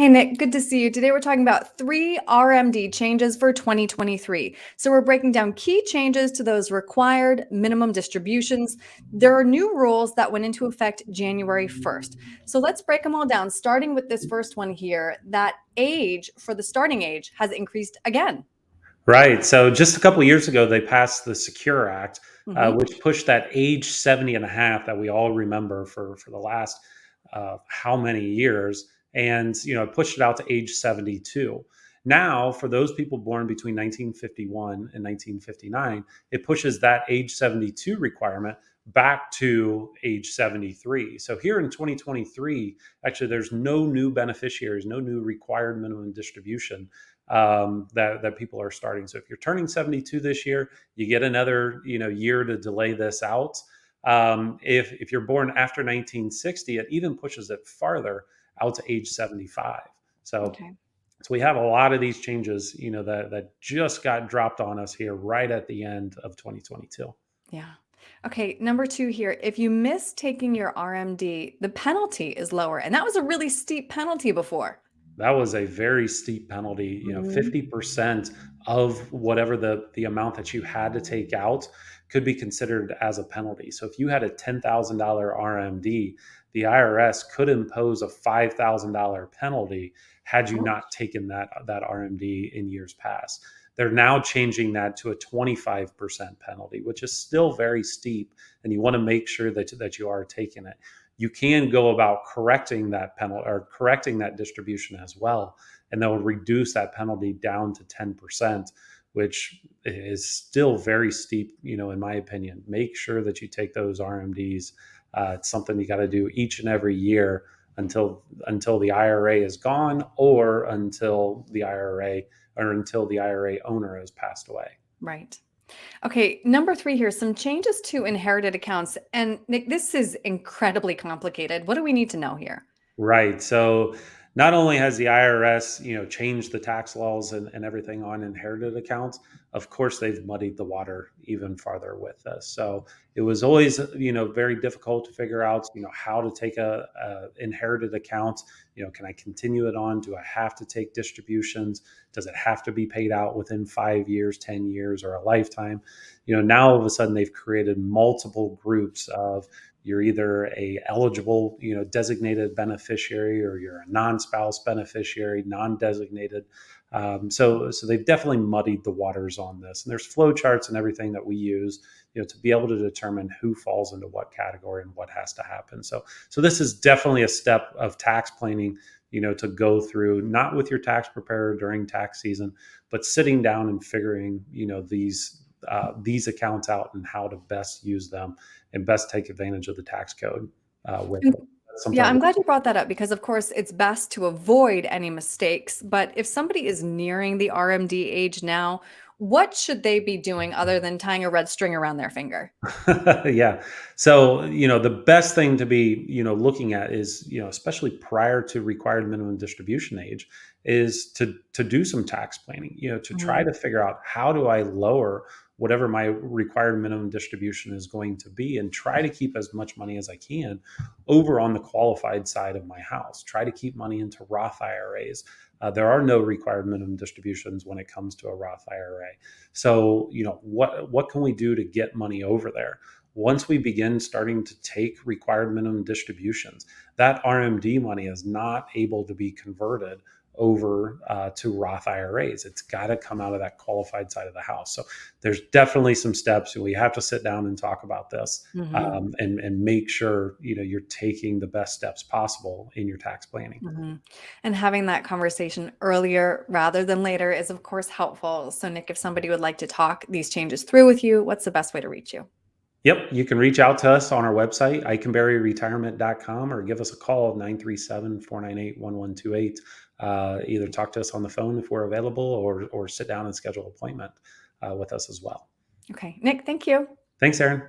Hey, Nick, good to see you. Today we're talking about 3 RMD changes for 2023. So we're breaking down key changes to those required minimum distributions. There are new rules that went into effect January 1st. So let's break them all down, starting with this first one here. That age for the starting age has increased again. Right. So just a couple of years ago, they passed the Secure Act, Mhm. which pushed that age 70 and a half that we all remember for the last how many years. And, it pushed it out to age 72. Now, for those people born between 1951 and 1959, it pushes that age 72 requirement back to age 73. So here in 2023, actually, there's no new beneficiaries, no new required minimum distribution that people are starting. So if you're turning 72 this year, you get another year to delay this out. If you're born after 1960, it even pushes it farther out to age 75. So Okay. so we have a lot of these changes, that just got dropped on us here right at the end of 2022. Yeah. Okay. Number two here. If you miss taking your RMD, the penalty is lower. And that was a really steep penalty before. That was a very steep penalty. Mhm. 50% of whatever the amount that you had to take out could be considered as a penalty. So if you had a $10,000 RMD, the IRS could impose a $5,000 penalty had you not taken that RMD in years past. They're now changing that to a 25% penalty, which is still very steep, and you want to make sure that you are taking it. You can go about correcting that penalty or correcting that distribution as well, and they'll reduce that penalty down to 10%, which is still very steep, in my opinion. Make sure that you take those RMDs. It's something you got to do each and every year until the IRA is gone, or until the IRA owner has passed away. Right. Okay, number three here, some changes to inherited accounts. And Nick, this is incredibly complicated. What do we need to know here? Right. So not only has the IRS, changed the tax laws and everything on inherited accounts, of course they've muddied the water even farther with this. So it was always, very difficult to figure out, how to take a inherited account. Can I continue it on? Do I have to take distributions? Does it have to be paid out within 5 years, 10 years, or a lifetime? Now all of a sudden they've created multiple groups of, you're either a eligible, designated beneficiary, or you're a non-spouse beneficiary, non-designated. So they've definitely muddied the waters on this. And there's flow charts and everything that we use, to be able to determine who falls into what category and what has to happen. So this is definitely a step of tax planning, to go through, not with your tax preparer during tax season, but sitting down and figuring, these accounts out and how to best use them and best take advantage of the tax code with And it. That's yeah, something. I'm glad you brought that up because, of course, it's best to avoid any mistakes. But if somebody is nearing the RMD age now, what should they be doing other than tying a red string around their finger? Yeah. So, the best thing to be, looking at is, especially prior to required minimum distribution age, is to do some tax planning, to try Mhm. to figure out, how do I lower whatever my required minimum distribution is going to be, and try to keep as much money as I can over on the qualified side of my house. Try to keep money into Roth IRAs. There are no required minimum distributions when it comes to a Roth IRA. So, what can we do to get money over there? Once we begin starting to take required minimum distributions, that RMD money is not able to be converted over to Roth IRAs. It's got to come out of that qualified side of the house. So there's definitely some steps, and we have to sit down and talk about this, Mhm. and make sure you're taking the best steps possible in your tax planning. Mhm. And having that conversation earlier rather than later is, of course, helpful. So, Nick, if somebody would like to talk these changes through with you, what's the best way to reach you? Yep, you can reach out to us on our website, iconberryretirement.com, or give us a call, 937-498-1128. Either talk to us on the phone if we're available, or sit down and schedule an appointment with us as well. Okay, Nick, thank you. Thanks, Erin.